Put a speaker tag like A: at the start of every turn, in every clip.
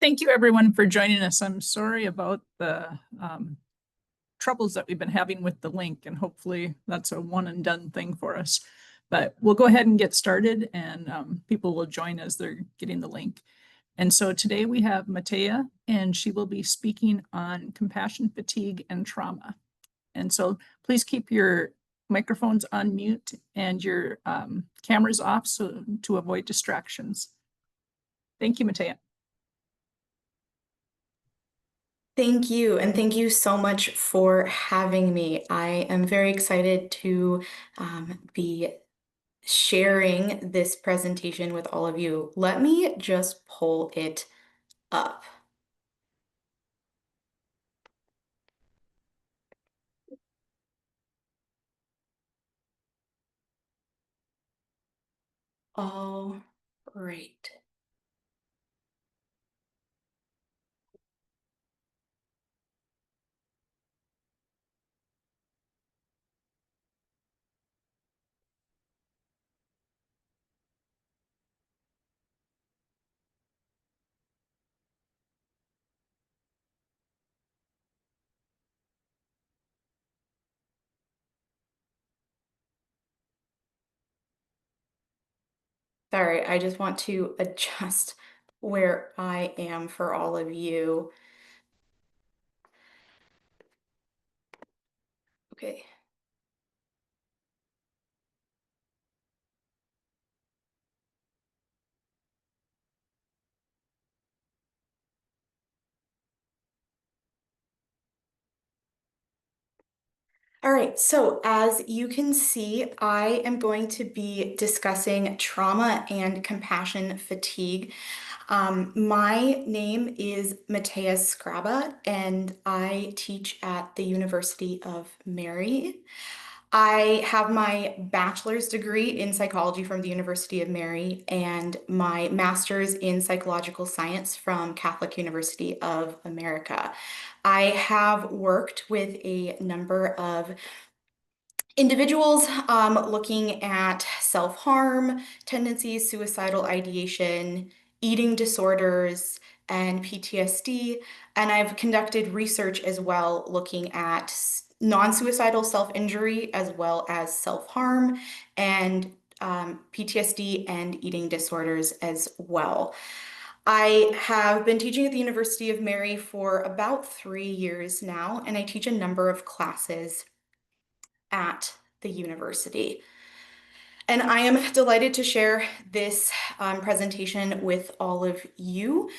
A: Thank you everyone for joining us. I'm sorry about the troubles that we've been having with the link, and hopefully that's a one and done thing for us. But we'll go ahead and get started, and people will join as they're getting the link. And so today we have Mataya, and she will be speaking on compassion fatigue and trauma. And so please keep your microphones on mute and your cameras off so to avoid distractions. Thank you, Mataya.
B: Thank you, and thank you so much for having me. I am very excited to be sharing this presentation with all of you. Let me just pull it up. All right. Sorry, I just want to adjust where I am for all of you. Okay. All right, so as you can see, I am going to be discussing trauma and compassion fatigue. My name is Mataya Skraba, and I teach at the University of Mary. I have my bachelor's degree in psychology from the University of Mary and my master's in psychological science from Catholic University of America. I have worked with a number of individuals looking at self-harm tendencies, suicidal ideation, eating disorders, and PTSD. And I've conducted research as well looking at non-suicidal self-injury as well as self-harm and PTSD and eating disorders as well. I have been teaching at the University of Mary for about 3 years now, and I teach a number of classes at the university. And I am delighted to share this presentation with all of you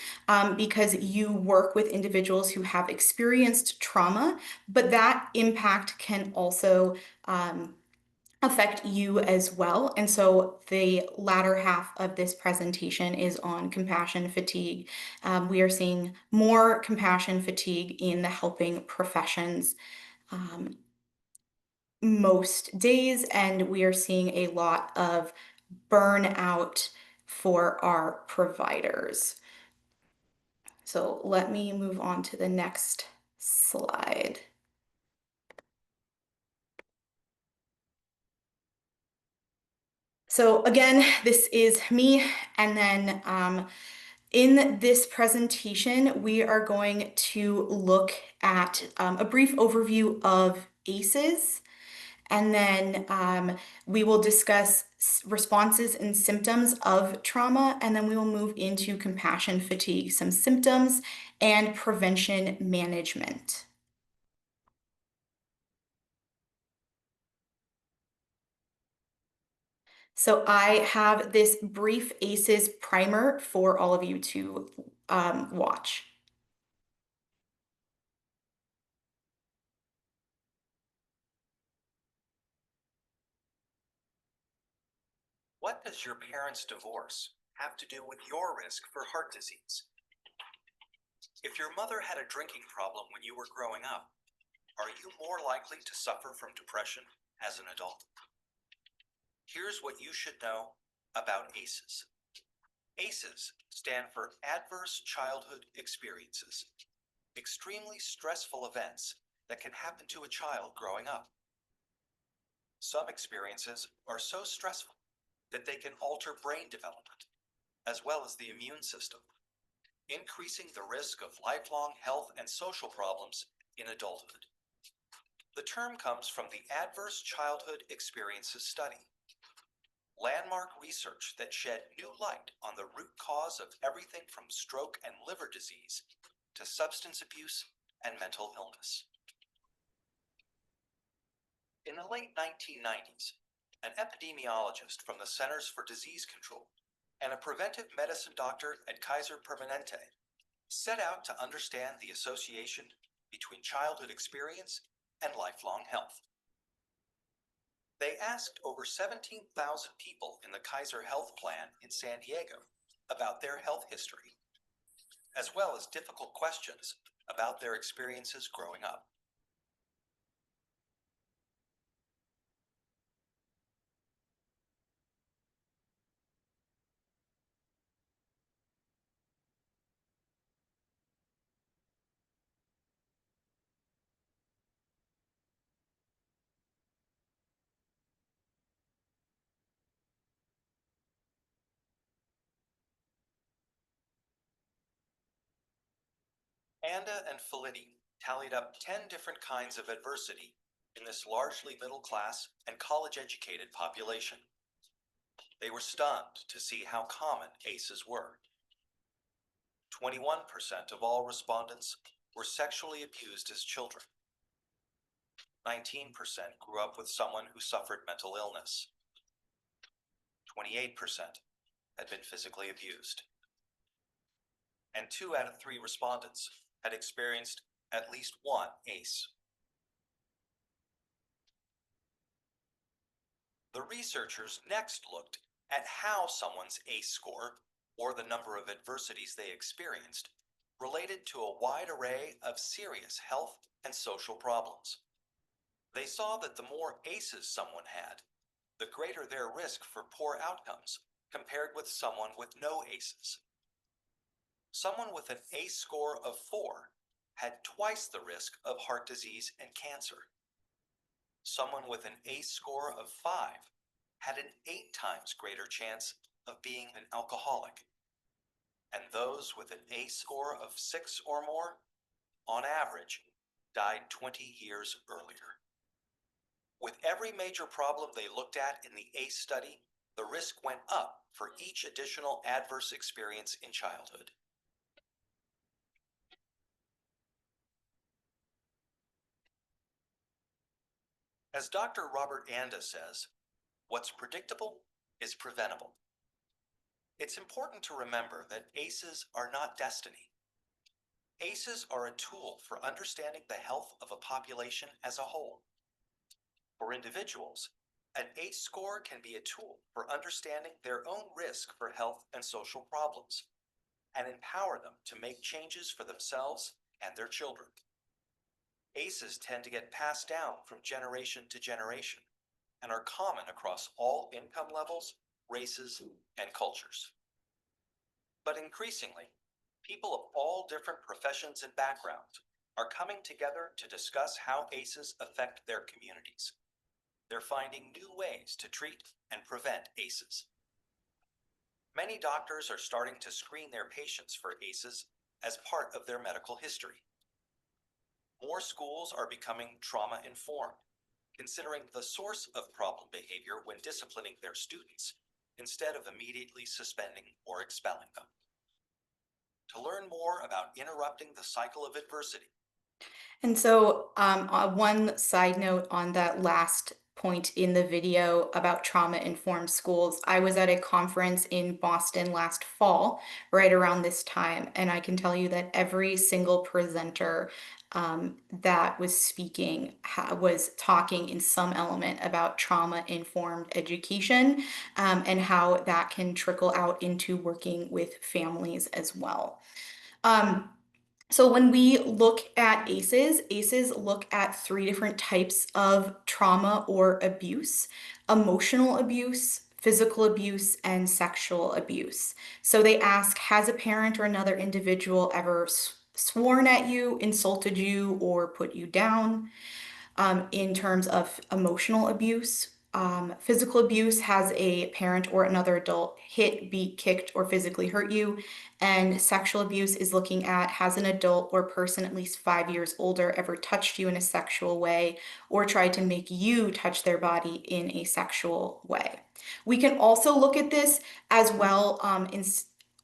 B: because you work with individuals who have experienced trauma, but that impact can also affect you as well. And so the latter half of this presentation is on compassion fatigue. We are seeing more compassion fatigue in the helping professions most days, and we are seeing a lot of burnout for our providers. So let me move on to the next slide. So again, this is me, and then in this presentation, we are going to look at a brief overview of ACEs. And then we will discuss responses and symptoms of trauma, and then we will move into compassion fatigue, some symptoms, and prevention management. So I have this brief ACEs primer for all of you to watch.
C: What does your parents' divorce have to do with your risk for heart disease? If your mother had a drinking problem when you were growing up, are you more likely to suffer from depression as an adult? Here's what you should know about ACEs. ACEs stand for Adverse Childhood Experiences, extremely stressful events that can happen to a child growing up. Some experiences are so stressful that they can alter brain development, as well as the immune system. increasing the risk of lifelong health and social problems in adulthood. The term comes from the Adverse Childhood Experiences Study, landmark research that shed new light on the root cause of everything from stroke and liver disease to substance abuse and mental illness. In the late 1990s, an epidemiologist from the Centers for Disease Control and a preventive medicine doctor at Kaiser Permanente set out to understand the association between childhood experience and lifelong health. They asked over 17,000 people in the Kaiser Health Plan in San Diego about their health history, as well as difficult questions about their experiences growing up. Anda and Felitti tallied up 10 different kinds of adversity in this largely middle-class and college-educated population. They were stunned to see how common ACEs were. 21% of all respondents were sexually abused as children. 19% grew up with someone who suffered mental illness. 28% had been physically abused. And 2 out of 3 respondents had experienced at least one ACE. The researchers next looked at how someone's ACE score, or the number of adversities they experienced, related to a wide array of serious health and social problems. They saw that the more ACEs someone had, the greater their risk for poor outcomes compared with someone with no ACEs. Someone with an ACE score of 4 had twice the risk of heart disease and cancer. Someone with an ACE score of 5 had an 8 times greater chance of being an alcoholic. And those with an ACE score of 6 or more, on average, died 20 years earlier. With every major problem they looked at in the ACE study, the risk went up for each additional adverse experience in childhood. As Dr. Robert Anda says, what's predictable is preventable. It's important to remember that ACEs are not destiny. ACEs are a tool for understanding the health of a population as a whole. For individuals, an ACE score can be a tool for understanding their own risk for health and social problems, and empower them to make changes for themselves and their children. ACEs tend to get passed down from generation to generation and are common across all income levels, races, and cultures. But increasingly, people of all different professions and backgrounds are coming together to discuss how ACEs affect their communities. They're finding new ways to treat and prevent ACEs. Many doctors are starting to screen their patients for ACEs as part of their medical history. More schools are becoming trauma-informed, considering the source of problem behavior when disciplining their students, instead of immediately suspending or expelling them. To learn more about interrupting the cycle of adversity.
B: And so one side note on that last point in the video about trauma-informed schools, I was at a conference in Boston last fall, right around this time, and I can tell you that every single presenter that was speaking was talking in some element about trauma-informed education and how that can trickle out into working with families as well. So when we look at ACEs, ACEs look at 3 different types of trauma or abuse: emotional abuse, physical abuse, and sexual abuse. So they ask, has a parent or another individual ever sworn at you, insulted you, or put you down? In terms of emotional abuse, Physical abuse has a parent or another adult hit, beat, kicked, or physically hurt you. And sexual abuse is looking at, has an adult or person at least 5 years older ever touched you in a sexual way or tried to make you touch their body in a sexual way. We can also look at this as well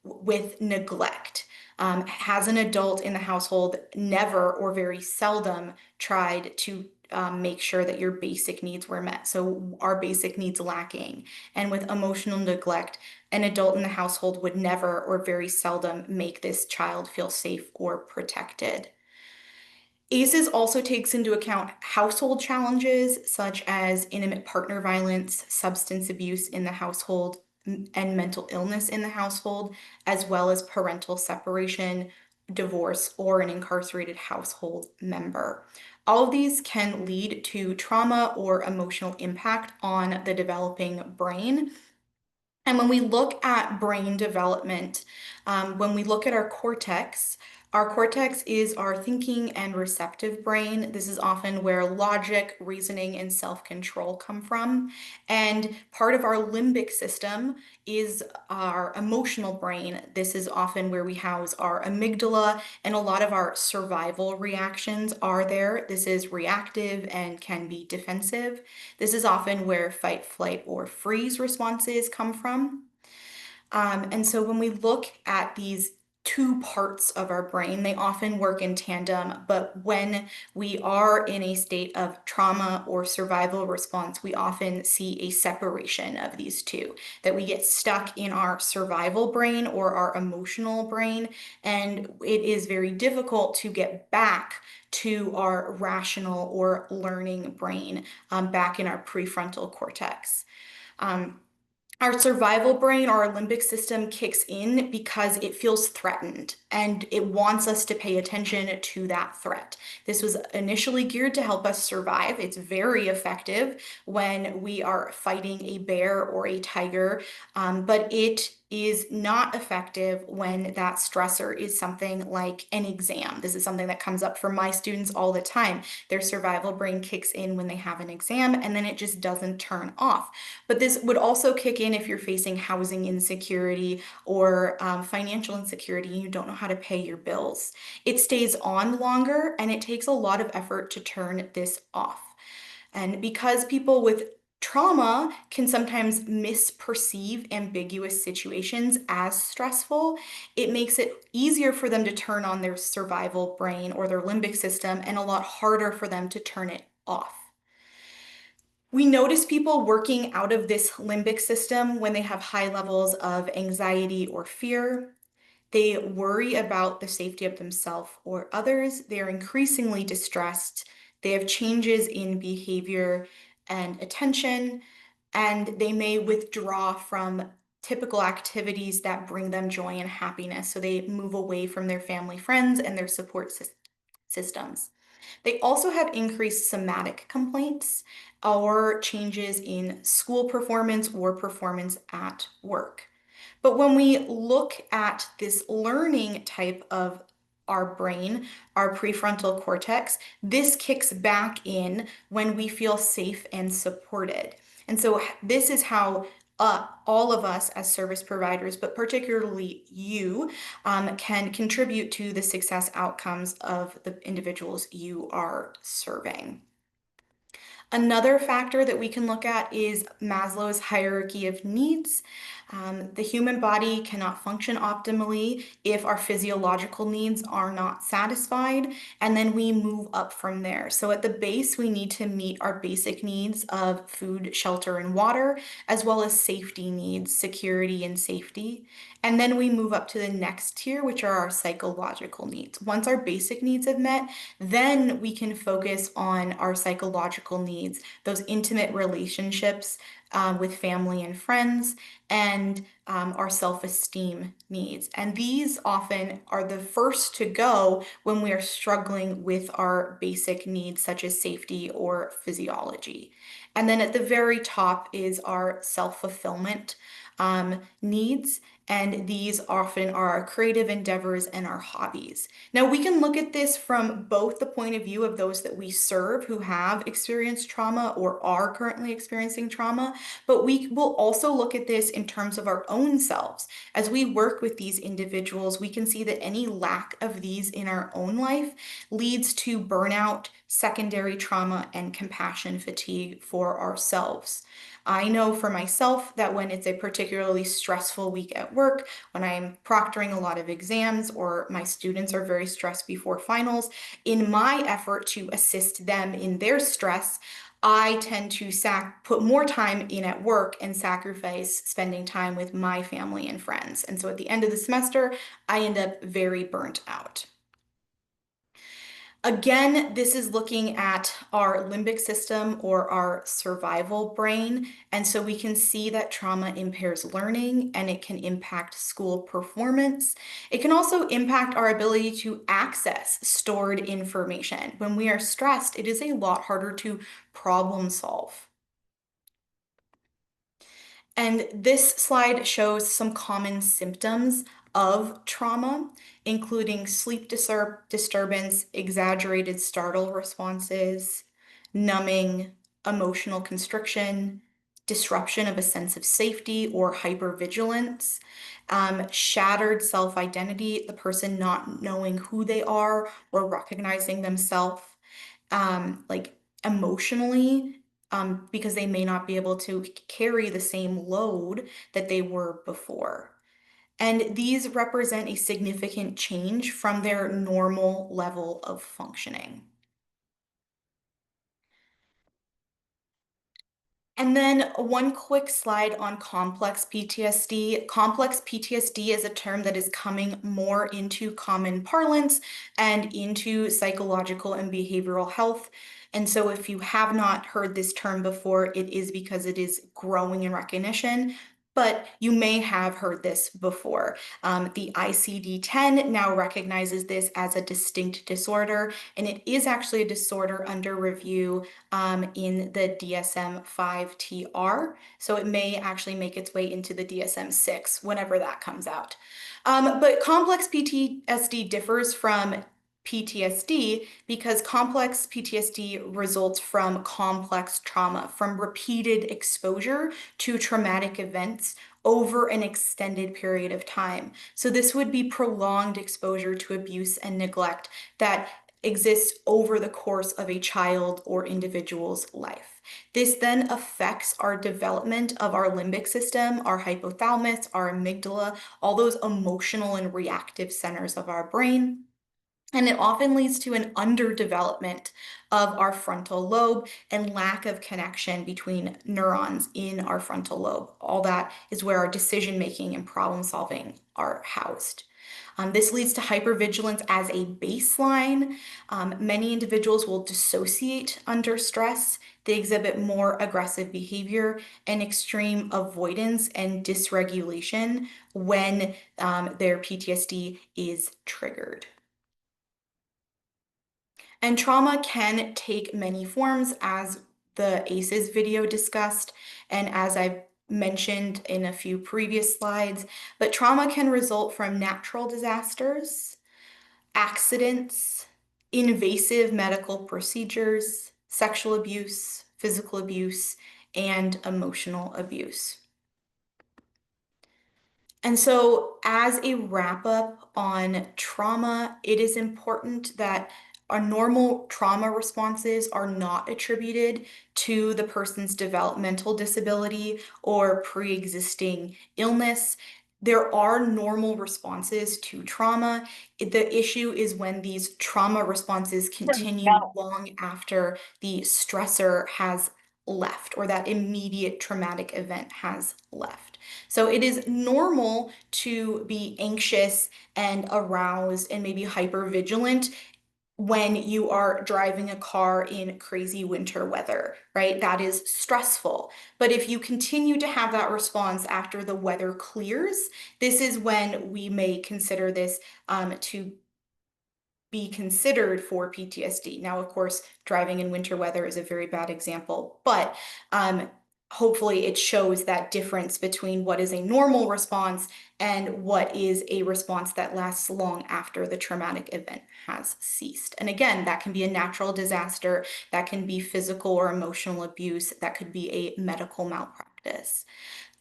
B: with neglect. Has an adult in the household never or very seldom tried to make sure that your basic needs were met? So are basic needs lacking? And with emotional neglect, an adult in the household would never or very seldom make this child feel safe or protected. ACEs also takes into account household challenges such as intimate partner violence, substance abuse in the household, and mental illness in the household, as well as parental separation, divorce, or an incarcerated household member. All of these can lead to trauma or emotional impact on the developing brain. And when we look at brain development, when we look at our cortex is our thinking and receptive brain. This is often where logic, reasoning, and self-control come from. And part of our limbic system is our emotional brain. This is often where we house our amygdala, and a lot of our survival reactions are there. This is reactive and can be defensive. This is often where fight, flight, or freeze responses come from. And so when we look at these two parts of our brain, they often work in tandem, but when we are in a state of trauma or survival response, we often see a separation of these two, that we get stuck in our survival brain or our emotional brain, and it is very difficult to get back to our rational or learning brain, back in our prefrontal cortex. Our survival brain, or our limbic system, kicks in because it feels threatened and it wants us to pay attention to that threat. This was initially geared to help us survive. It's very effective when we are fighting a bear or a tiger, but it is not effective when that stressor is something like an exam. This is something that comes up for my students all the time. Their survival brain kicks in when they have an exam, and then it just doesn't turn off. But this would also kick in if you're facing housing insecurity or financial insecurity and you don't know how to pay your bills. It stays on longer, and it takes a lot of effort to turn this off. And because people with trauma can sometimes misperceive ambiguous situations as stressful, it makes it easier for them to turn on their survival brain or their limbic system, and a lot harder for them to turn it off. We notice people working out of this limbic system when they have high levels of anxiety or fear. They worry about the safety of themselves or others. They are increasingly distressed. They have changes in behavior and attention, and they may withdraw from typical activities that bring them joy and happiness. So they move away from their family, friends, and their support systems. They also have increased somatic complaints or changes in school performance or performance at work. But when we look at this learning type of our brain, our prefrontal cortex, this kicks back in when we feel safe and supported. And so this is how all of us as service providers, but particularly you, can contribute to the success outcomes of the individuals you are serving. Another factor that we can look at is Maslow's hierarchy of needs. The human body cannot function optimally if our physiological needs are not satisfied, and then we move up from there. So at the base, we need to meet our basic needs of food, shelter, and water, as well as safety needs, security and safety. And then we move up to the next tier, which are our psychological needs. Once our basic needs have met, then we can focus on our psychological needs, those intimate relationships, with family and friends, and our self-esteem needs. And these often are the first to go when we are struggling with our basic needs, such as safety or physiology. And then at the very top is our self-fulfillment needs. And these often are our creative endeavors and our hobbies. Now, we can look at this from both the point of view of those that we serve who have experienced trauma or are currently experiencing trauma, but we will also look at this in terms of our own selves. As we work with these individuals, we can see that any lack of these in our own life leads to burnout, secondary trauma, and compassion fatigue for ourselves. I know for myself that when it's a particularly stressful week at work, when I'm proctoring a lot of exams or my students are very stressed before finals, in my effort to assist them in their stress, I tend to put more time in at work and sacrifice spending time with my family and friends. And so at the end of the semester, I end up very burnt out. Again, this is looking at our limbic system or our survival brain. And so we can see that trauma impairs learning and it can impact school performance. It can also impact our ability to access stored information. When we are stressed, it is a lot harder to problem solve. And this slide shows some common symptoms of trauma, including sleep disturbance, exaggerated startle responses, numbing, emotional constriction, disruption of a sense of safety or hypervigilance, shattered self-identity, the person not knowing who they are or recognizing themselves, like emotionally, because they may not be able to carry the same load that they were before. And these represent a significant change from their normal level of functioning. And then one quick slide on complex PTSD. Complex PTSD is a term that is coming more into common parlance and into psychological and behavioral health. And so if you have not heard this term before, it is because it is growing in recognition, but you may have heard this before. The ICD-10 now recognizes this as a distinct disorder, and it is actually a disorder under review in the DSM-5 TR. So it may actually make its way into the DSM-6 whenever that comes out. But complex PTSD differs from PTSD because complex PTSD results from complex trauma, from repeated exposure to traumatic events over an extended period of time. So this would be prolonged exposure to abuse and neglect that exists over the course of a child or individual's life. This then affects our development of our limbic system, our hypothalamus, our amygdala, all those emotional and reactive centers of our brain. And it often leads to an underdevelopment of our frontal lobe and lack of connection between neurons in our frontal lobe. All that is where our decision-making and problem-solving are housed. This leads to hypervigilance as a baseline. Many individuals will dissociate under stress. They exhibit more aggressive behavior and extreme avoidance and dysregulation when their PTSD is triggered. And trauma can take many forms, as the ACEs video discussed, and as I've mentioned in a few previous slides, but trauma can result from natural disasters, accidents, invasive medical procedures, sexual abuse, physical abuse, and emotional abuse. And so as a wrap up on trauma, it is important that our normal trauma responses are not attributed to the person's developmental disability or pre-existing illness. There are normal responses to trauma. The issue is when these trauma responses continue long after the stressor has left or that immediate traumatic event has left. So it is normal to be anxious and aroused and maybe hypervigilant when you are driving a car in crazy winter weather, right? That is stressful. But if you continue to have that response after the weather clears, this is when we may consider this to be considered for PTSD. Now, of course, driving in winter weather is a very bad example, but hopefully it shows that difference between what is a normal response and what is a response that lasts long after the traumatic event has ceased. And again, that can be a natural disaster, that can be physical or emotional abuse, that could be a medical malpractice.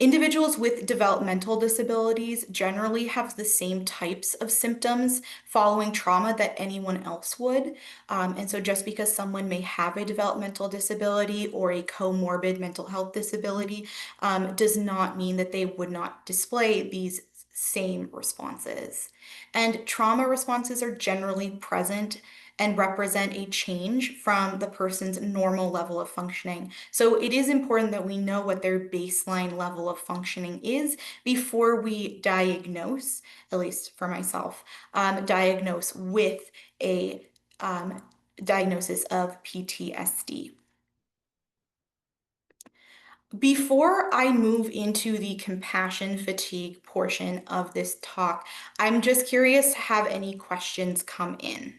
B: Individuals with developmental disabilities generally have the same types of symptoms following trauma that anyone else would. And so just because someone may have a developmental disability or a comorbid mental health disability does not mean that they would not display these same responses. And trauma responses are generally present and represent a change from the person's normal level of functioning. So it is important that we know what their baseline level of functioning is before we diagnose, at least for myself, diagnose with a diagnosis of PTSD. Before I move into the compassion fatigue portion of this talk, I'm just curious, have any questions come in?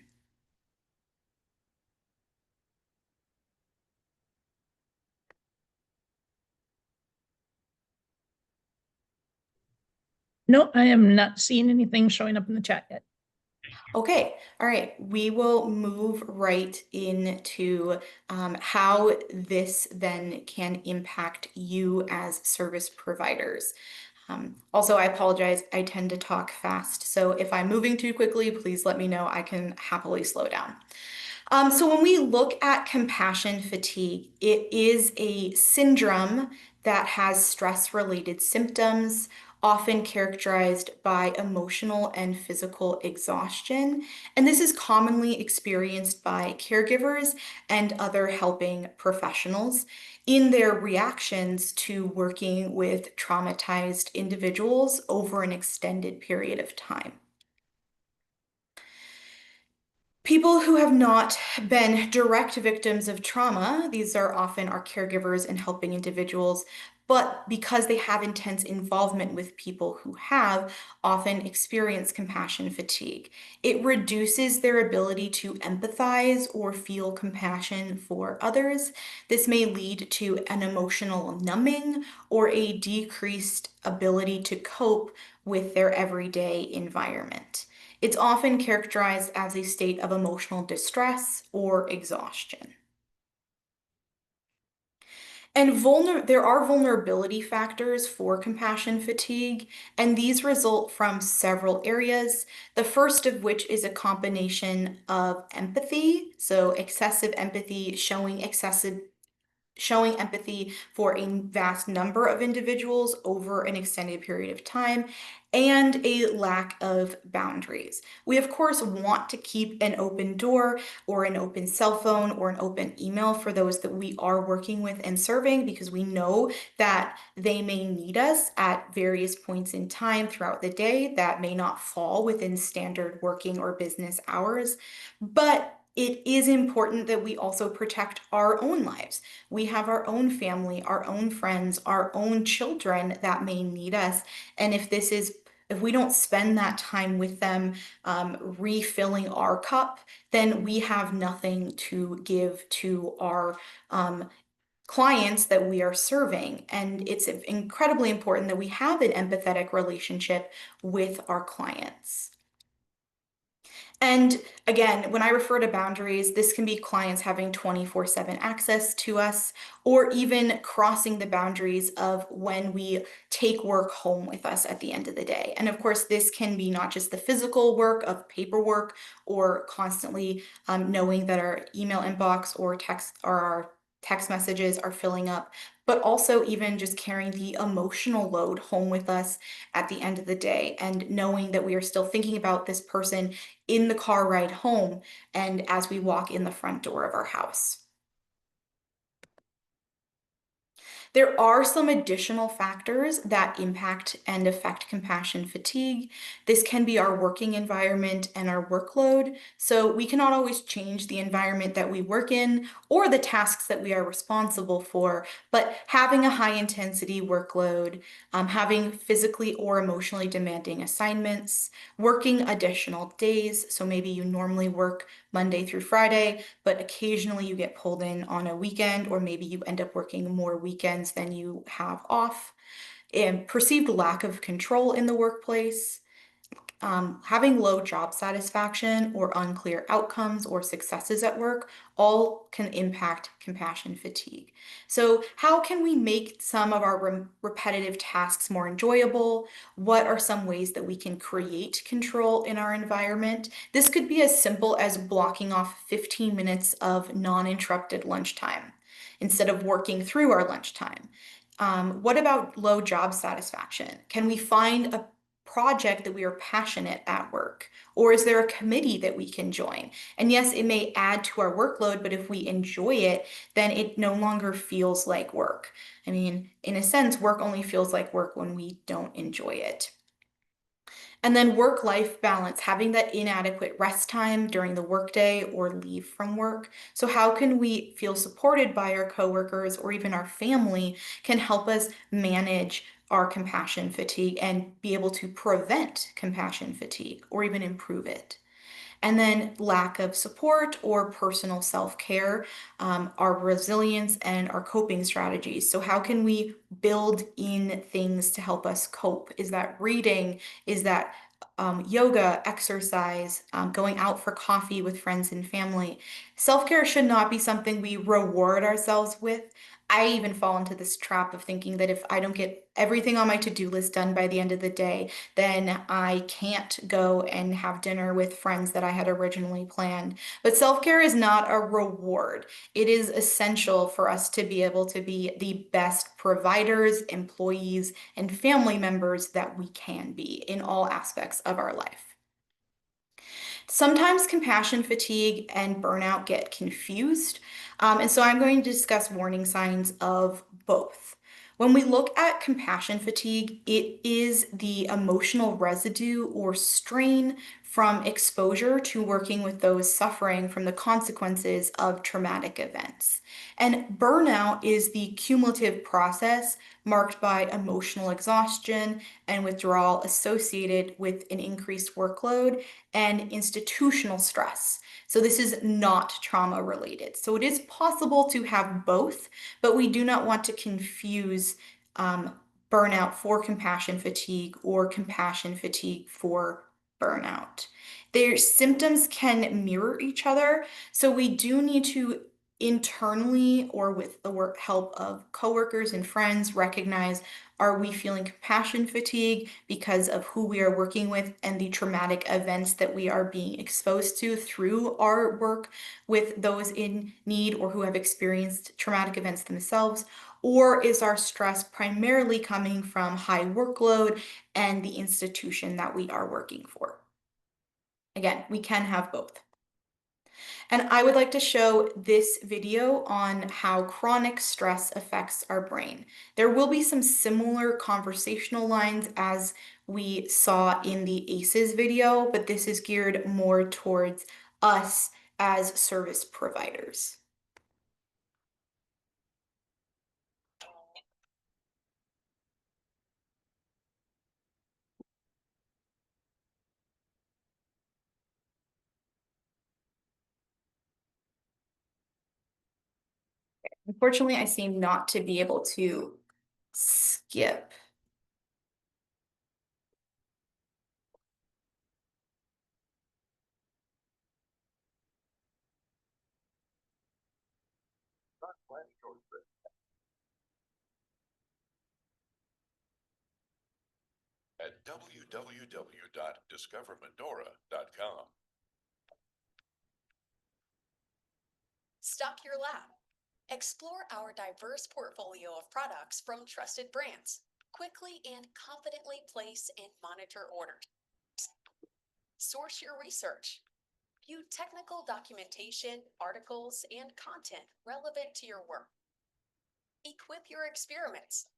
A: No, I am not seeing anything showing up in the chat yet.
B: Okay, all right, we will move right into how this then can impact you as service providers. Also, I apologize, I tend to talk fast, so if I'm moving too quickly, please let me know. I can happily slow down. So when we look at compassion fatigue, it is a syndrome that has stress-related symptoms, often characterized by emotional and physical exhaustion. And this is commonly experienced by caregivers and other helping professionals in their reactions to working with traumatized individuals over an extended period of time. People who have not been direct victims of trauma, these are often our caregivers and helping individuals, but because they have intense involvement with people who have, often experience compassion fatigue. It reduces their ability to empathize or feel compassion for others. This may lead to an emotional numbing or a decreased ability to cope with their everyday environment. It's often characterized as a state of emotional distress or exhaustion. And there are vulnerability factors for compassion fatigue, and these result from several areas. The first of which is a combination of empathy, so excessive empathy, showing empathy for a vast number of individuals over an extended period of time, and a lack of boundaries. We, of course, want to keep an open door or an open cell phone or an open email for those that we are working with and serving, because we know that they may need us at various points in time throughout the day that may not fall within standard working or business hours. But it is important that we also protect our own lives. We have our own family, our own friends, our own children that may need us. And if we don't spend that time with them refilling our cup, then we have nothing to give to our clients that we are serving. And it's incredibly important that we have an empathetic relationship with our clients. And again, when I refer to boundaries, this can be clients having 24/7 access to us, or even crossing the boundaries of when we take work home with us at the end of the day. And of course, this can be not just the physical work of paperwork or constantly knowing that our email inbox or our text messages are filling up, but also even just carrying the emotional load home with us at the end of the day, and knowing that we are still thinking about this person in the car ride home and as we walk in the front door of our house. There are some additional factors that impact and affect compassion fatigue. This can be our working environment and our workload. So we cannot always change the environment that we work in or the tasks that we are responsible for, but having a high intensity workload, having physically or emotionally demanding assignments, working additional days. So maybe you normally work Monday through Friday, but occasionally you get pulled in on a weekend, or maybe you end up working more weekends than you have off. And perceived lack of control in the workplace, having low job satisfaction or unclear outcomes or successes at work, all can impact compassion fatigue. So how can we make some of our repetitive tasks more enjoyable? What are some ways that we can create control in our environment? This could be as simple as blocking off 15 minutes of non-interrupted lunchtime instead of working through our lunchtime. What about low job satisfaction? Can we find a project that we are passionate at work? Or is there a committee that we can join? And yes, it may add to our workload, but if we enjoy it, then it no longer feels like work. I mean, in a sense, work only feels like work when we don't enjoy it. And then work-life balance, having that inadequate rest time during the workday or leave from work. So how can we feel supported by our coworkers or even our family can help us manage our compassion fatigue and be able to prevent compassion fatigue or even improve it. And then lack of support or personal self-care, our resilience and our coping strategies. So how can we build in things to help us cope? Is that reading? Is that yoga, exercise, going out for coffee with friends and family? Self-care should not be something we reward ourselves with. I even fall into this trap of thinking that if I don't get everything on my to-do list done by the end of the day, then I can't go and have dinner with friends that I had originally planned. But self-care is not a reward. It is essential for us to be able to be the best providers, employees, and family members that we can be in all aspects of our life. Sometimes compassion fatigue and burnout get confused, and so I'm going to discuss warning signs of both. When we look at compassion fatigue, it is the emotional residue or strain from exposure to working with those suffering from the consequences of traumatic events. And burnout is the cumulative process marked by emotional exhaustion and withdrawal associated with an increased workload and institutional stress. So this is not trauma related. So it is possible to have both, but we do not want to confuse burnout for compassion fatigue or compassion fatigue for burnout. Their symptoms can mirror each other, so we do need to internally or with the help of coworkers and friends recognize, are we feeling compassion fatigue because of who we are working with and the traumatic events that we are being exposed to through our work with those in need or who have experienced traumatic events themselves? Or is our stress primarily coming from high workload and the institution that we are working for? Again, we can have both. And I would like to show this video on how chronic stress affects our brain. There will be some similar conversational lines as we saw in the ACEs video, but this is geared more towards us as service providers. Unfortunately, I seem not to be able to skip.
D: At www.discovermedora.com.
E: Stock your lab. Explore our diverse portfolio of products from trusted brands. Quickly and confidently place and monitor orders. Source your research. View technical documentation, articles, and content relevant to your work. Equip Equip your experiments.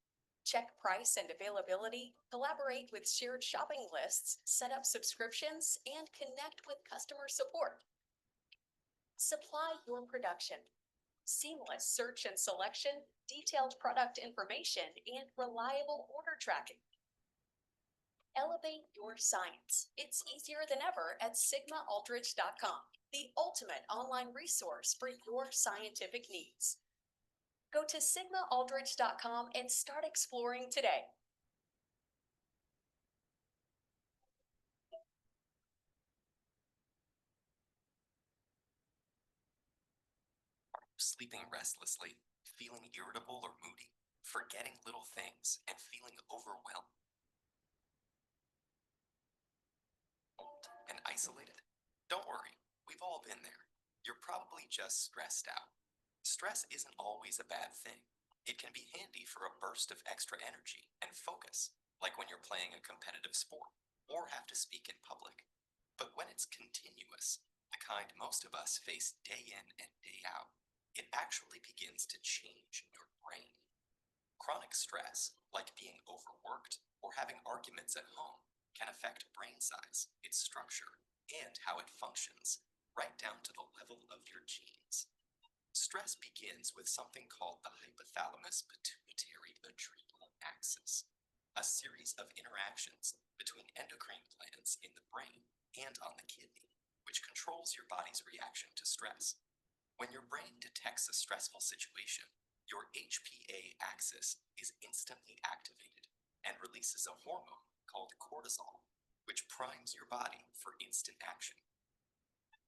E: Check price and availability, collaborate with shared shopping lists, set up subscriptions, and connect with customer support. Supply your production. Seamless search and selection, detailed product information, and reliable order tracking. Elevate your science. It's easier than ever at sigmaaldrich.com, the ultimate online resource for your scientific needs. Go to sigmaaldrich.com and start exploring today.
F: Sleeping restlessly, feeling irritable or moody, forgetting little things, and feeling overwhelmed and isolated? Don't worry, we've all been there. You're probably just stressed out. Stress isn't always a bad thing. It can be handy for a burst of extra energy and focus, like when you're playing a competitive sport or have to speak in public. But when it's continuous, the kind most of us face day in and day out, it actually begins to change your brain. Chronic stress, like being overworked or having arguments at home, can affect brain size, its structure, and how it functions, right down to the level of your genes. Stress begins with something called the hypothalamus pituitary adrenal axis, a series of interactions between endocrine glands in the brain and on the kidney, which controls your body's reaction to stress. When your brain detects a stressful situation, your HPA axis is instantly activated and releases a hormone called cortisol, which primes your body for instant action.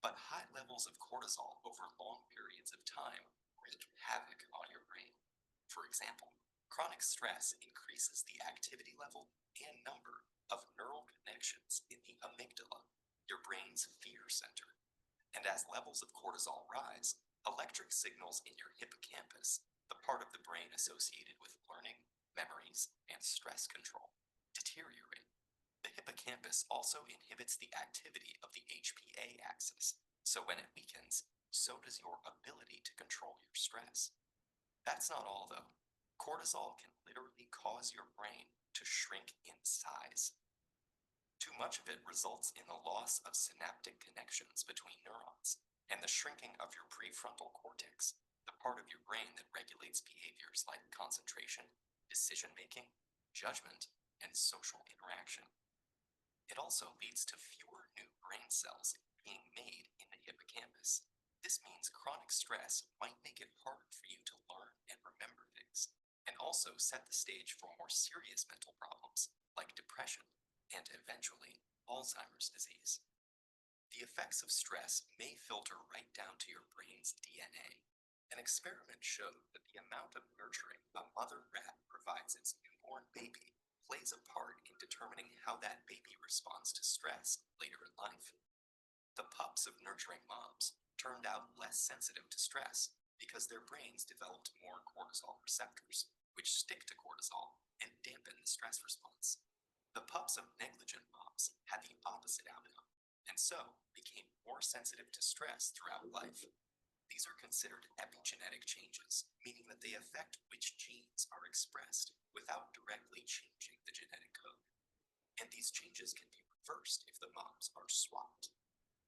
F: But high levels of cortisol over long periods of time wreak havoc on your brain. For example, chronic stress increases the activity level and number of neural connections in the amygdala, your brain's fear center. And as levels of cortisol rise, electric signals in your hippocampus, the part of the brain associated with learning, memories, and stress control, deteriorate. The hippocampus also inhibits the activity of the HPA axis, so when it weakens, so does your ability to control your stress. That's not all, though. Cortisol can literally cause your brain to shrink in size. Too much of it results in the loss of synaptic connections between neurons and the shrinking of your prefrontal cortex, the part of your brain that regulates behaviors like concentration, decision-making, judgment, and social interaction. It also leads to fewer new brain cells being made in the hippocampus. This means chronic stress might make it harder for you to learn and remember things, and also set the stage for more serious mental problems like depression and eventually Alzheimer's disease. The effects of stress may filter right down to your brain's DNA. An experiment showed that the amount of nurturing a mother rat provides its newborn baby plays a part in determining how that baby responds to stress later in life. The pups of nurturing moms turned out less sensitive to stress because their brains developed more cortisol receptors, which stick to cortisol and dampen the stress response. The pups of negligent moms had the opposite outcome, and so became more sensitive to stress throughout life. These are considered epigenetic changes, meaning that they affect which genes are expressed without directly changing the genetic code. And these changes can be reversed if the moms are swapped.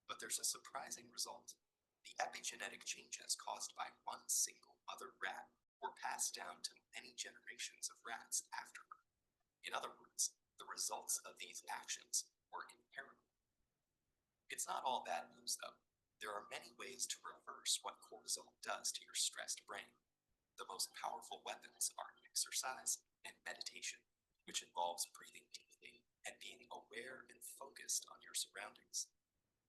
F: But there's a surprising result. The epigenetic changes caused by one single mother rat were passed down to many generations of rats after her. In other words, the results of these actions were inheritable. It's not all bad news, though. There are many ways to reverse what cortisol does to your stressed brain. The most powerful weapons are exercise and meditation, which involves breathing deeply and being aware and focused on your surroundings.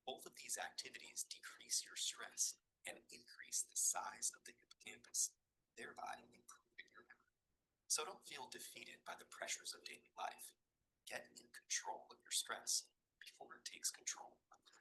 F: Both of these activities decrease your stress and increase the size of the hippocampus, thereby improving your memory. So don't feel defeated by the pressures of daily life. Get in control of your stress before it takes control of you.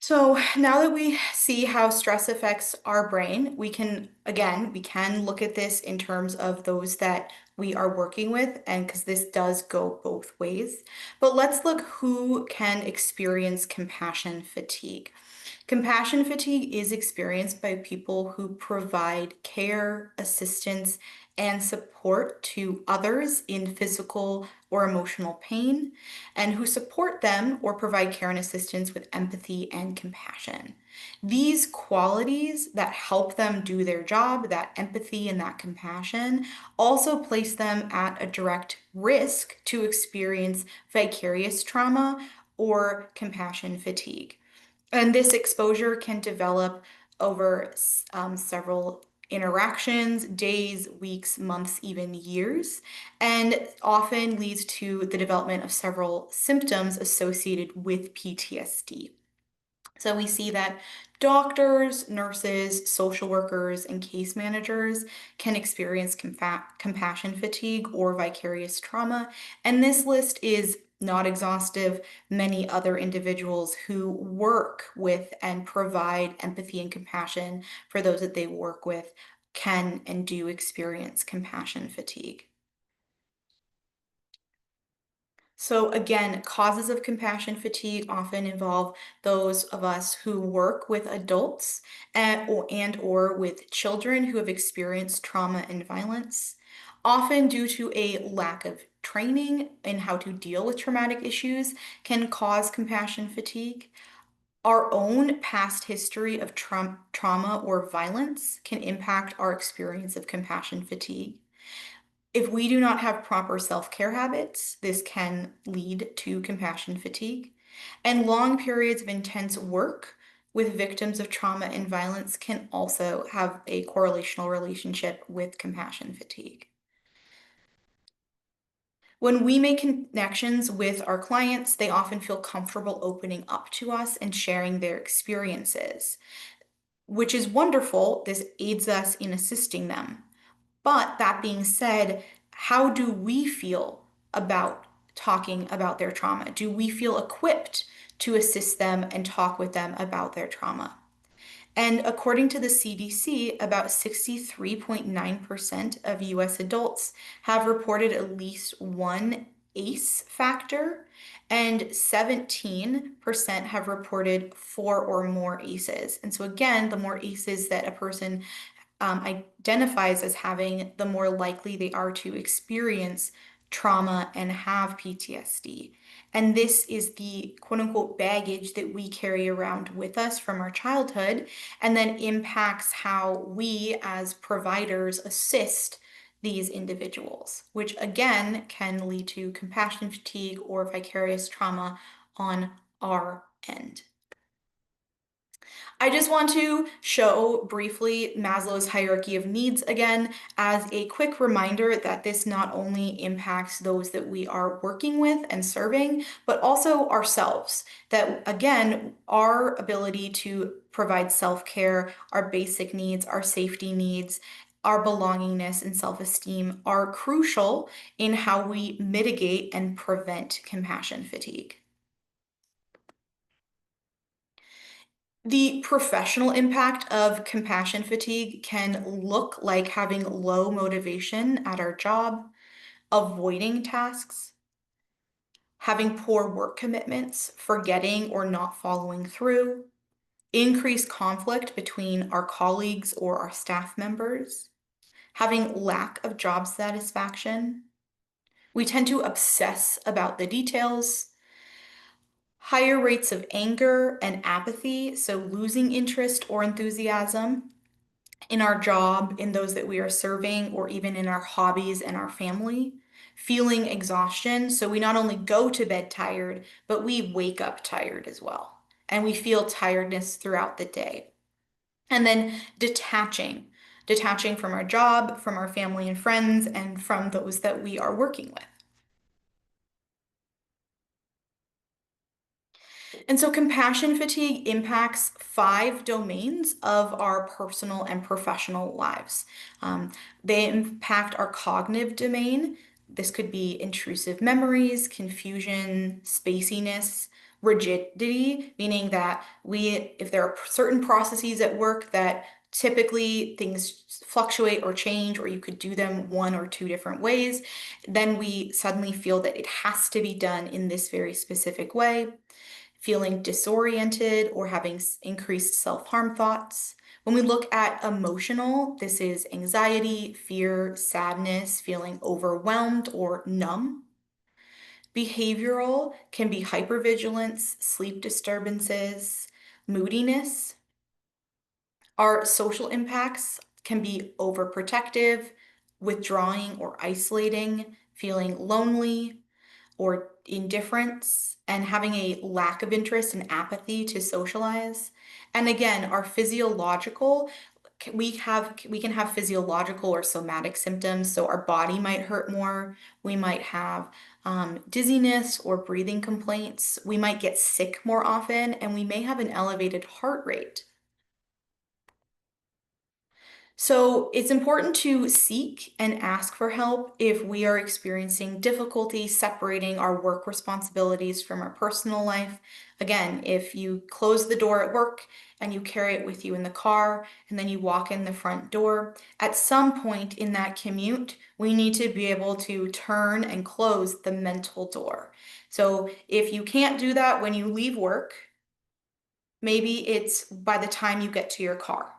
B: So now that we see how stress affects our brain, we can look at this in terms of those that we are working with, and because this does go both ways. But let's look who can experience compassion fatigue. Compassion fatigue is experienced by people who provide care, assistance, and support to others in physical or emotional pain, and who support them or provide care and assistance with empathy and compassion. These qualities that help them do their job, that empathy and that compassion, also place them at a direct risk to experience vicarious trauma or compassion fatigue. And this exposure can develop over several interactions, days, weeks, months, even years, and often leads to the development of several symptoms associated with PTSD. So we see that doctors, nurses, social workers, and case managers can experience compassion fatigue or vicarious trauma. And this list is not exhaustive. Many other individuals who work with and provide empathy and compassion for those that they work with can and do experience compassion fatigue. So again, causes of compassion fatigue often involve those of us who work with adults and or with children who have experienced trauma and violence, often due to a lack of training in how to deal with traumatic issues can cause compassion fatigue. Our own past history of trauma or violence can impact our experience of compassion fatigue. If we do not have proper self-care habits, this can lead to compassion fatigue. And long periods of intense work with victims of trauma and violence can also have a correlational relationship with compassion fatigue. When we make connections with our clients, they often feel comfortable opening up to us and sharing their experiences, which is wonderful. This aids us in assisting them. But that being said, how do we feel about talking about their trauma? Do we feel equipped to assist them and talk with them about their trauma? And according to the CDC, about 63.9% of US adults have reported at least one ACE factor, and 17% have reported 4 or more ACEs. And so again, the more ACEs that a person identifies as having, the more likely they are to experience trauma and have PTSD. And this is the quote unquote baggage that we carry around with us from our childhood and then impacts how we as providers assist these individuals, which again can lead to compassion fatigue or vicarious trauma on our end. I just want to show briefly Maslow's hierarchy of needs again as a quick reminder that this not only impacts those that we are working with and serving, but also ourselves. That again, our ability to provide self-care, our basic needs, our safety needs, our belongingness and self-esteem are crucial in how we mitigate and prevent compassion fatigue. The professional impact of compassion fatigue can look like having low motivation at our job, avoiding tasks, having poor work commitments, forgetting or not following through, increased conflict between our colleagues or our staff members, having lack of job satisfaction. We tend to obsess about the details, higher rates of anger and apathy, so losing interest or enthusiasm in our job, in those that we are serving, or even in our hobbies and our family. Feeling exhaustion, so we not only go to bed tired, but we wake up tired as well. And we feel tiredness throughout the day. And then detaching from our job, from our family and friends, and from those that we are working with. And so compassion fatigue impacts 5 domains of our personal and professional lives. They impact our cognitive domain. This could be intrusive memories, confusion, spaciness, rigidity, meaning that if there are certain processes at work that typically things fluctuate or change, or you could do them one or two different ways, then we suddenly feel that it has to be done in this very specific way. Feeling disoriented or having increased self-harm thoughts. When we look at emotional, this is anxiety, fear, sadness, feeling overwhelmed or numb. Behavioral can be hypervigilance, sleep disturbances, moodiness. Our social impacts can be overprotective, withdrawing or isolating, feeling lonely or indifference, and having a lack of interest and apathy to socialize. And again, our physiological, we can have physiological or somatic symptoms. So our body might hurt more. We might have dizziness or breathing complaints. We might get sick more often, and we may have an elevated heart rate. So it's important to seek and ask for help if we are experiencing difficulty separating our work responsibilities from our personal life. Again, if you close the door at work and you carry it with you in the car and then you walk in the front door, at some point in that commute, we need to be able to turn and close the mental door. So if you can't do that when you leave work, maybe it's by the time you get to your car.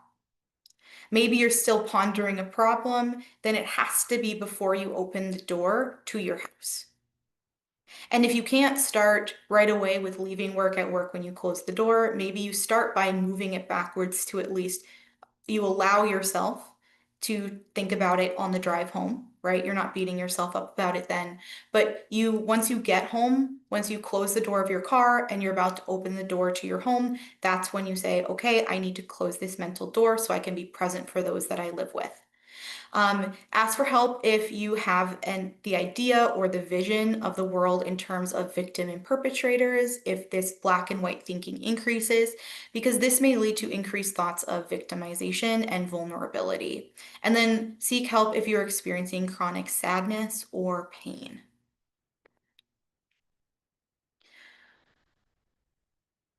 B: Maybe you're still pondering a problem, then it has to be before you open the door to your house. And if you can't start right away with leaving work at work when you close the door, maybe you start by moving it backwards to at least you allow yourself to think about it on the drive home, right? You're not beating yourself up about it then. But once you get home, once you close the door of your car and you're about to open the door to your home, that's when you say, okay, I need to close this mental door so I can be present for those that I live with. Ask for help if you have the idea or the vision of the world in terms of victim and perpetrators, if this black and white thinking increases, because this may lead to increased thoughts of victimization and vulnerability. And then seek help if you're experiencing chronic sadness or pain.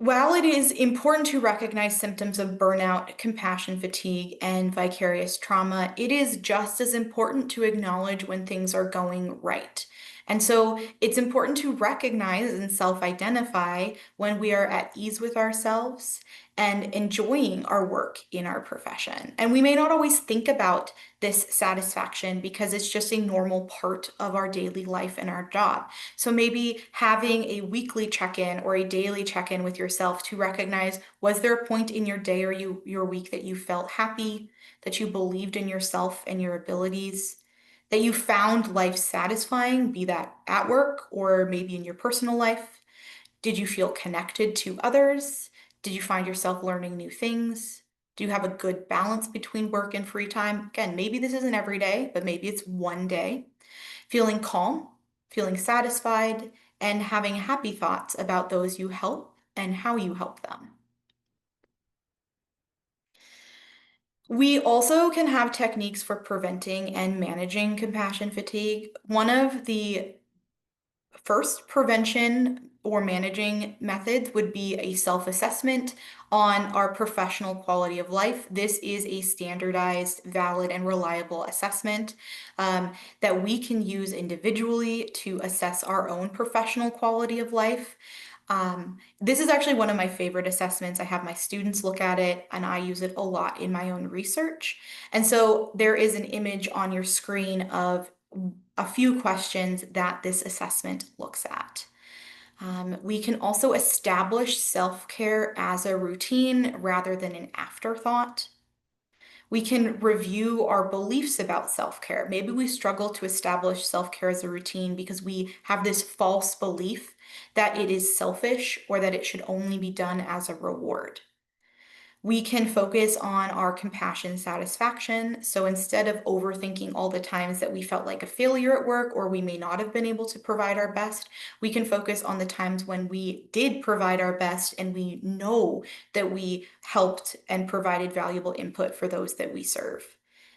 B: While it is important to recognize symptoms of burnout, compassion fatigue, and vicarious trauma, it is just as important to acknowledge when things are going right. And so it's important to recognize and self-identify when we are at ease with ourselves and enjoying our work in our profession. And we may not always think about this satisfaction because it's just a normal part of our daily life and our job. So maybe having a weekly check-in or a daily check-in with yourself to recognize, was there a point in your day or your week that you felt happy, that you believed in yourself and your abilities, that you found life satisfying, be that at work or maybe in your personal life? Did you feel connected to others? Did you find yourself learning new things? Do you have a good balance between work and free time? Again, maybe this isn't every day, but maybe it's one day. Feeling calm, feeling satisfied, and having happy thoughts about those you help and how you help them. We also can have techniques for preventing and managing compassion fatigue. One of the first prevention or managing methods would be a self-assessment on our professional quality of life. This is a standardized, valid, and reliable assessment that we can use individually to assess our own professional quality of life. This is actually one of my favorite assessments. I have my students look at it and I use it a lot in my own research. And so there is an image on your screen of a few questions that this assessment looks at. We can also establish self-care as a routine rather than an afterthought. We can review our beliefs about self-care. Maybe we struggle to establish self-care as a routine because we have this false belief that it is selfish or that it should only be done as a reward. We can focus on our compassion satisfaction. So instead of overthinking all the times that we felt like a failure at work or we may not have been able to provide our best, we can focus on the times when we did provide our best and we know that we helped and provided valuable input for those that we serve.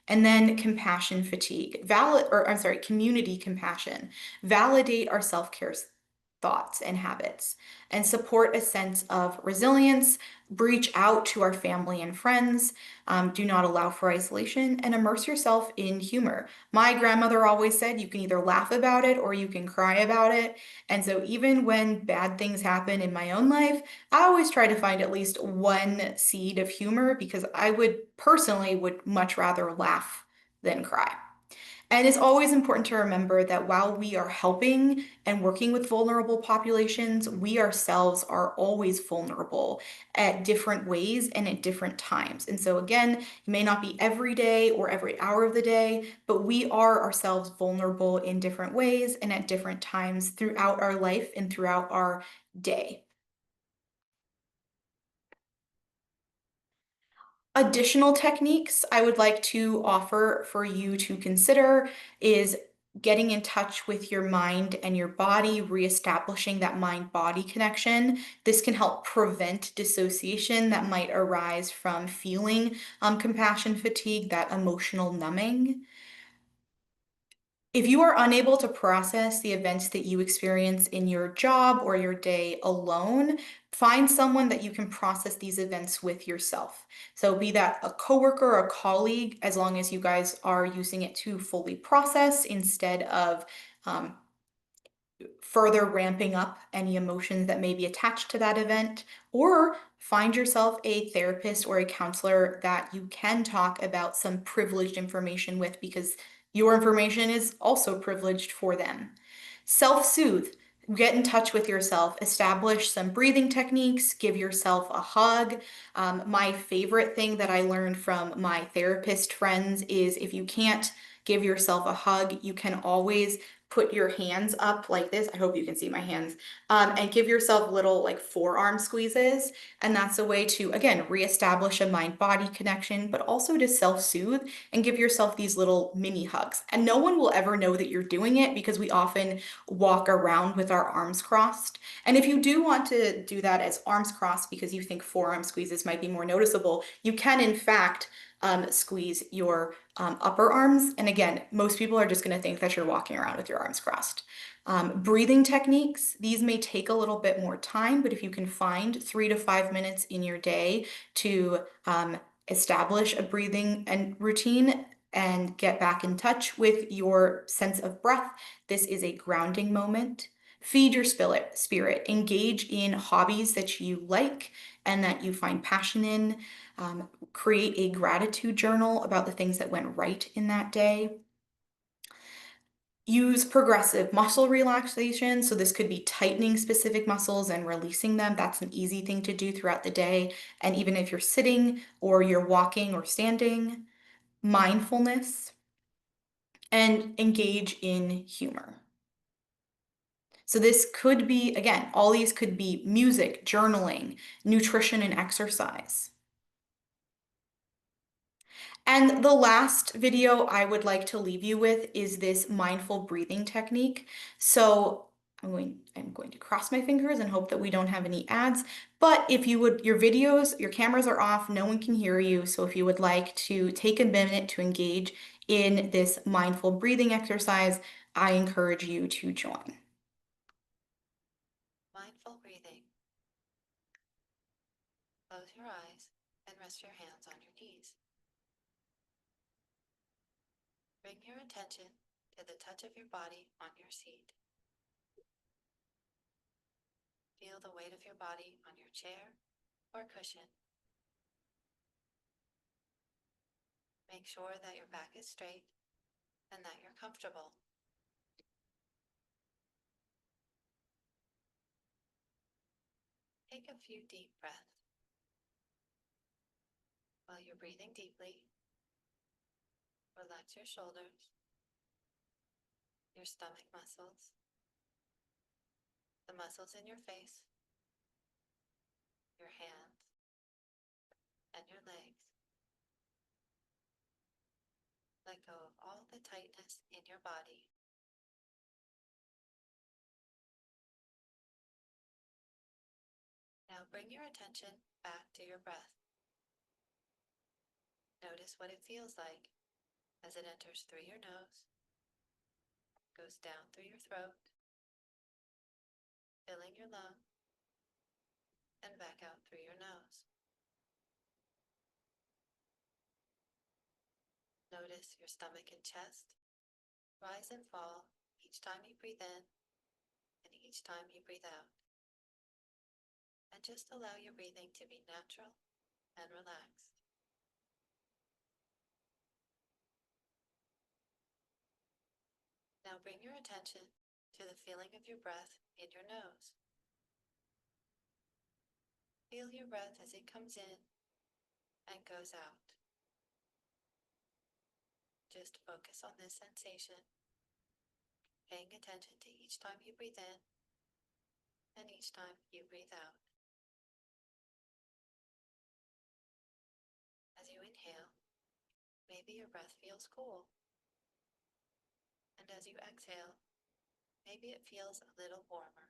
B: And then compassion fatigue, community compassion. Validate our self-care thoughts and habits, and support a sense of resilience. Reach out to our family and friends. Do not allow for isolation, and immerse yourself in humor. My grandmother always said you can either laugh about it or you can cry about it. And so even when bad things happen in my own life, I always try to find at least one seed of humor, because I would personally much rather laugh than cry. And it's always important to remember that while we are helping and working with vulnerable populations, we ourselves are always vulnerable at different ways and at different times. And so, again, it may not be every day or every hour of the day, but we are ourselves vulnerable in different ways and at different times throughout our life and throughout our day. Additional techniques I would like to offer for you to consider is getting in touch with your mind and your body, reestablishing that mind-body connection. This can help prevent dissociation that might arise from feeling compassion fatigue, that emotional numbing. If you are unable to process the events that you experience in your job or your day alone, find someone that you can process these events with yourself. So be that a coworker or a colleague, as long as you guys are using it to fully process instead of further ramping up any emotions that may be attached to that event, or find yourself a therapist or a counselor that you can talk about some privileged information with, because your information is also privileged for them. Self-soothe. Get in touch with yourself, establish some breathing techniques, give yourself a hug. My favorite thing that I learned from my therapist friends is if you can't give yourself a hug, you can always put your hands up like this. I hope you can see my hands. And give yourself little like forearm squeezes. And that's a way to, again, reestablish a mind-body connection, but also to self-soothe and give yourself these little mini hugs. And no one will ever know that you're doing it, because we often walk around with our arms crossed. And if you do want to do that as arms crossed because you think forearm squeezes might be more noticeable, you can in fact squeeze your upper arms. And again, most people are just going to think that you're walking around with your arms crossed. Breathing techniques, these may take a little bit more time, but if you can find 3 to 5 minutes in your day to establish a breathing and routine and get back in touch with your sense of breath, this is a grounding moment. Feed your spirit, engage in hobbies that you like and that you find passion in. Create a gratitude journal about the things that went right in that day. Use progressive muscle relaxation. So this could be tightening specific muscles and releasing them. That's an easy thing to do throughout the day. And even if you're sitting or you're walking or standing, mindfulness, and engage in humor. So this could be, again, all these could be music, journaling, nutrition, and exercise. And the last video I would like to leave you with is this mindful breathing technique. So I'm going to cross my fingers and hope that we don't have any ads. But if you would, your cameras are off, no one can hear you. So if you would like to take a minute to engage in this mindful breathing exercise, I encourage you to join.
G: Mindful breathing. Close your eyes and rest your hands on your knees. Bring your attention to the touch of your body on your seat. Feel the weight of your body on your chair or cushion. Make sure that your back is straight and that you're comfortable. Take a few deep breaths. While you're breathing deeply, relax your shoulders, your stomach muscles, the muscles in your face, your hands, and your legs. Let go of all the tightness in your body. Now bring your attention back to your breath. Notice what it feels like as it enters through your nose, goes down through your throat, filling your lung and back out through your nose. Notice your stomach and chest rise and fall each time you breathe in and each time you breathe out. And just allow your breathing to be natural and relaxed. Now bring your attention to the feeling of your breath in your nose. Feel your breath as it comes in and goes out. Just focus on this sensation, paying attention to each time you breathe in and each time you breathe out. As you inhale, maybe your breath feels cool. And as you exhale, maybe it feels a little warmer.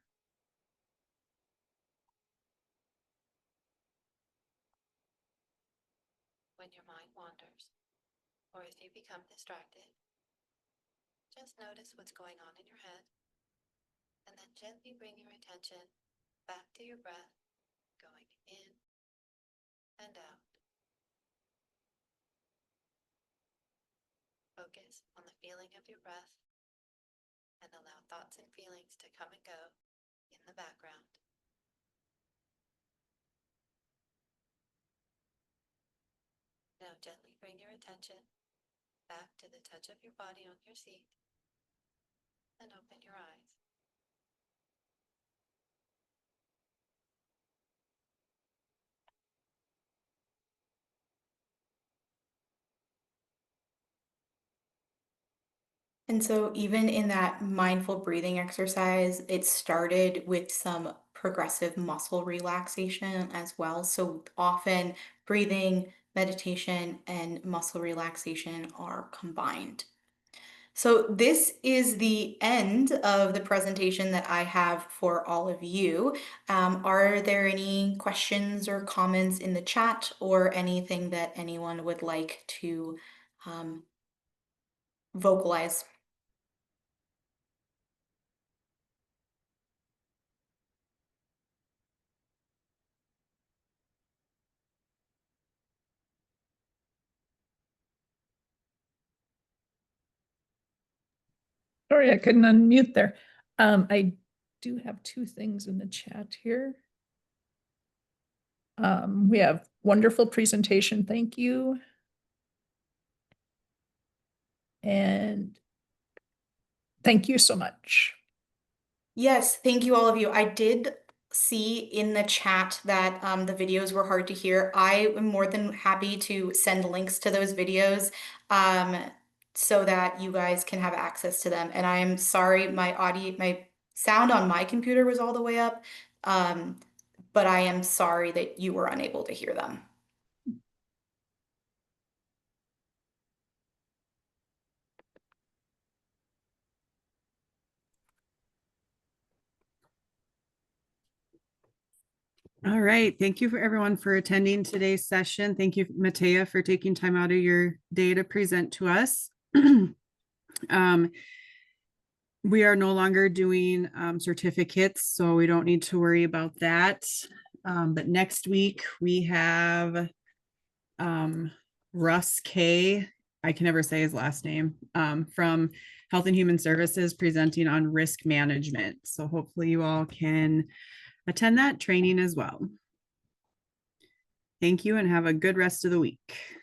G: When your mind wanders, or if you become distracted, just notice what's going on in your head, and then gently bring your attention back to your breath, going in and out. Focus on the feeling of your breath, and allow thoughts and feelings to come and go in the background. Now gently bring your attention back to the touch of your body on your seat and open your eyes.
B: And so even in that mindful breathing exercise, it started with some progressive muscle relaxation as well. So often breathing, meditation, and muscle relaxation are combined. So this is the end of the presentation that I have for all of you. Are there any questions or comments in the chat or anything that anyone would like to vocalize?
A: Sorry, I couldn't unmute there. I do have two things in the chat here. We have wonderful presentation, thank you. And thank you so much.
B: Yes, thank you all of you. I did see in the chat that the videos were hard to hear. I am more than happy to send links to those videos so that you guys can have access to them. And I'm sorry, my sound on my computer was all the way up, but I am sorry that you were unable to hear them.
H: All right. Thank you for everyone for attending today's session. Thank you, Mataya, for taking time out of your day to present to us. We are no longer doing certificates, so we don't need to worry about that. But next week we have Russ K. I can never say his last name, from Health and Human Services, presenting on risk management. So hopefully you all can attend that training as well. Thank you and have a good rest of the week.